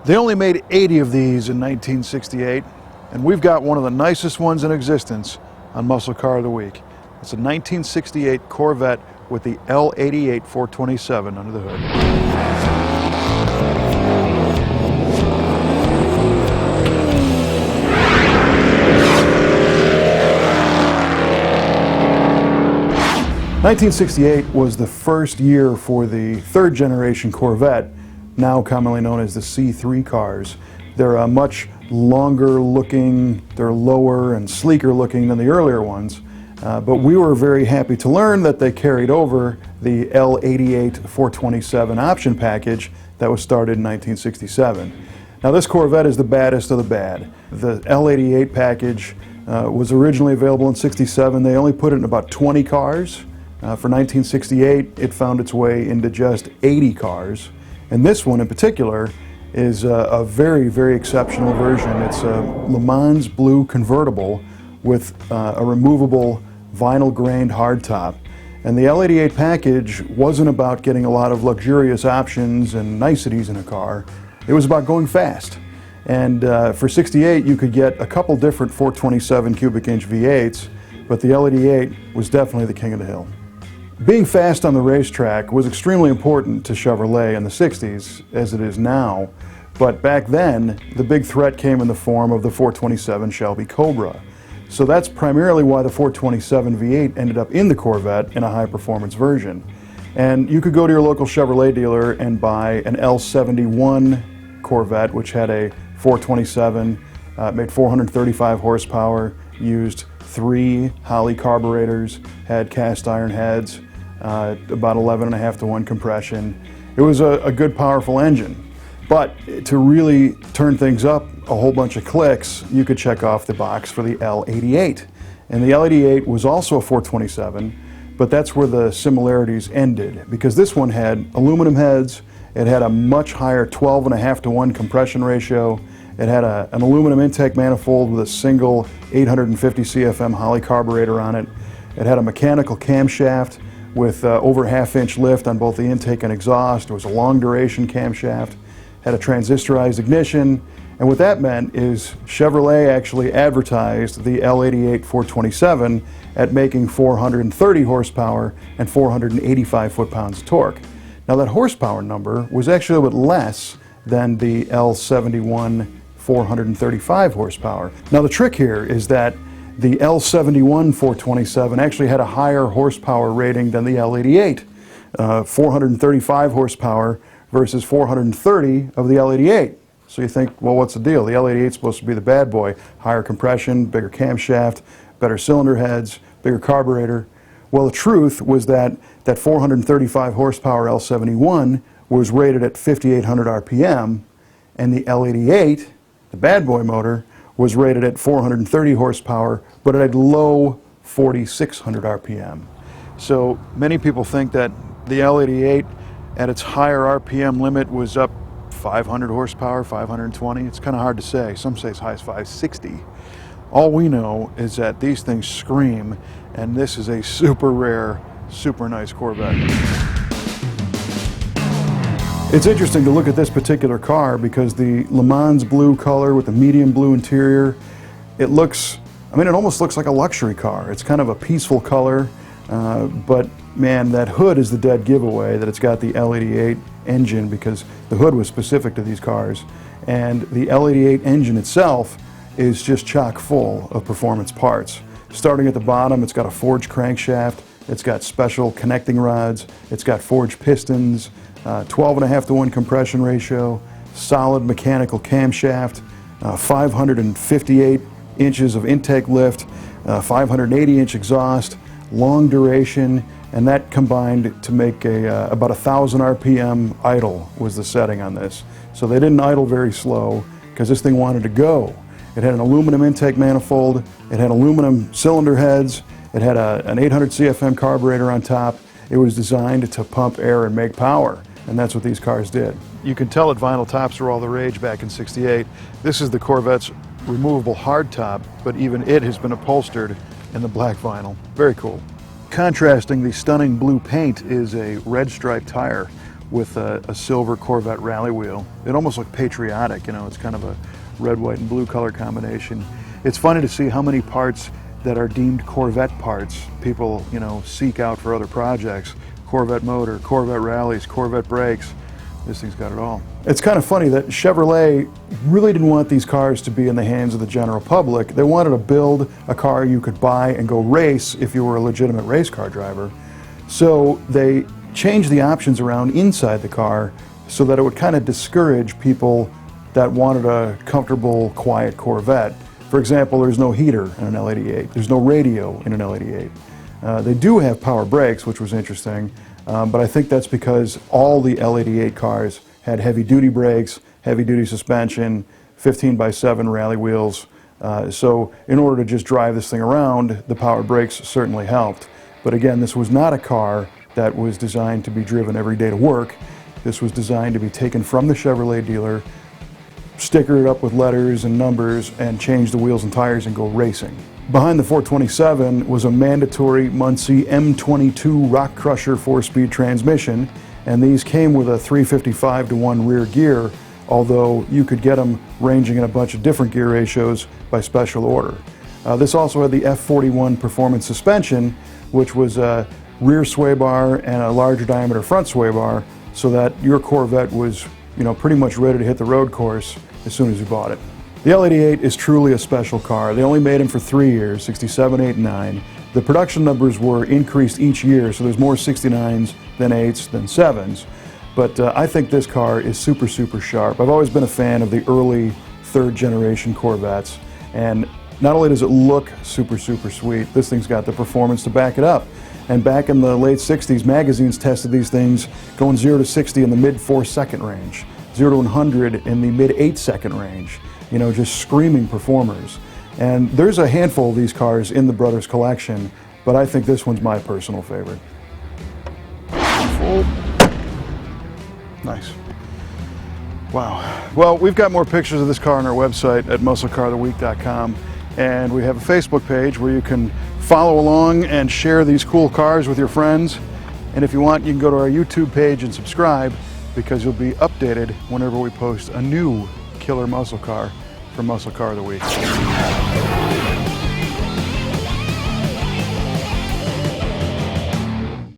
They only made 80 of these in 1968, and we've got one of the nicest ones in existence on Muscle Car of the Week. It's a 1968 Corvette with the L88 427 under the hood. 1968 was the first year for the third generation Corvette, now commonly known as the C3 cars. They're much longer looking, they're lower and sleeker looking than the earlier ones, but we were very happy to learn that they carried over the L88 427 option package that was started in 1967. Now this Corvette is the baddest of the bad. The L88 package was originally available in '67. They only put it in about 20 cars. For 1968, it found its way into just 80 cars. And this one in particular is a very, very exceptional version. It's a LeMans Blue convertible with a removable vinyl grained hardtop. And the L88 package wasn't about getting a lot of luxurious options and niceties in a car. It was about going fast. And for '68, you could get a couple different 427 cubic inch V8s, but the L88 was definitely the king of the hill. Being fast on the racetrack was extremely important to Chevrolet in the '60s, as it is now, but back then the big threat came in the form of the 427 Shelby Cobra. So that's primarily why the 427 V8 ended up in the Corvette in a high-performance version. And you could go to your local Chevrolet dealer and buy an L71 Corvette, which had a 427, made 435 horsepower, used 3 Holley carburetors, had cast iron heads, about 11.5 to 1 compression. It was a good, powerful engine. But to really turn things up a whole bunch of clicks, you could check off the box for the L88. And the L88 was also a 427, but that's where the similarities ended, because this one had aluminum heads, it had a much higher 12.5 to 1 compression ratio, it had an aluminum intake manifold with a single 850 CFM Holley carburetor on it. It had a mechanical camshaft with over ½ inch lift on both the intake and exhaust. It was a long duration camshaft, had a transistorized ignition, and what that meant is Chevrolet actually advertised the L88 427 at making 430 horsepower and 485 foot-pounds of torque. Now that horsepower number was actually a bit less than the L71 435 horsepower. Now the trick here is that the L71 427 actually had a higher horsepower rating than the L88, 435 horsepower versus 430 of the L88. So you think, well, what's the deal? The L88 is supposed to be the bad boy. Higher compression, bigger camshaft, better cylinder heads, bigger carburetor. Well, the truth was that 435 horsepower L71 was rated at 5,800 RPM, and the L88, the bad boy motor, was rated at 430 horsepower, but at a low 4,600 RPM. So many people think that the L88 at its higher RPM limit was up 500 horsepower, 520. It's kind of hard to say. Some say as high as 560. All we know is that these things scream, and this is a super rare, super nice Corvette. It's interesting to look at this particular car because the LeMans Blue color with the medium blue interior, it almost looks like a luxury car. It's kind of a peaceful color, but man, that hood is the dead giveaway that it's got the L88 engine, because the hood was specific to these cars. And the L88 engine itself is just chock full of performance parts. Starting at the bottom, it's got a forged crankshaft, it's got special connecting rods, it's got forged pistons, 12.5 to 1 compression ratio, solid mechanical camshaft, 558 inches of intake lift, 580 inch exhaust, long duration, and that combined to make about 1,000 RPM idle was the setting on this. So they didn't idle very slow because this thing wanted to go. It had an aluminum intake manifold, it had aluminum cylinder heads, it had an 800 CFM carburetor on top. It was designed to pump air and make power, and that's what these cars did. You can tell that vinyl tops were all the rage back in '68. This is the Corvette's removable hardtop, but even it has been upholstered in the black vinyl. Very cool. Contrasting the stunning blue paint is a red stripe tire with a silver Corvette rally wheel. It almost looked patriotic, you know, it's kind of a red, white, and blue color combination. It's funny to see how many parts that are deemed Corvette parts people, you know, seek out for other projects. Corvette motor, Corvette rallies, Corvette brakes. This thing's got it all. It's kind of funny that Chevrolet really didn't want these cars to be in the hands of the general public. They wanted to build a car you could buy and go race if you were a legitimate race car driver. So they changed the options around inside the car so that it would kind of discourage people that wanted a comfortable, quiet Corvette. For example, there's no heater in an L88. There's no radio in an L88. They do have power brakes, which was interesting, but I think that's because all the L88 cars had heavy-duty brakes, heavy-duty suspension, 15x7 rally wheels. So in order to just drive this thing around, the power brakes certainly helped. But again, this was not a car that was designed to be driven every day to work. This was designed to be taken from the Chevrolet dealer, sticker it up with letters and numbers, and change the wheels and tires and go racing. Behind the 427 was a mandatory Muncie M22 Rock Crusher 4-speed transmission, and these came with a 355-to-1 rear gear, although you could get them ranging in a bunch of different gear ratios by special order. This also had the F41 performance suspension, which was a rear sway bar and a larger diameter front sway bar, so that your Corvette was, you know, pretty much ready to hit the road course as soon as you bought it. The L88 is truly a special car. They only made them for 3 years, 67, 8, and 9. The production numbers were increased each year, so there's more 69s than 8s than 7s. But I think this car is super, super sharp. I've always been a fan of the early third generation Corvettes, and not only does it look super, super sweet, this thing's got the performance to back it up. And back in the late 60s, magazines tested these things going 0 to 60 in the mid 4-second range, 0 to 100 in the mid 8-second range. You know, just screaming performers. And there's a handful of these cars in the Brothers collection, but I think this one's my personal favorite. Full. Nice. Wow. Well, we've got more pictures of this car on our website at musclecaroftheweek.com, and we have a Facebook page where you can follow along and share these cool cars with your friends. And if you want, you can go to our YouTube page and subscribe, because you'll be updated whenever we post a new killer muscle car for Muscle Car of the Week.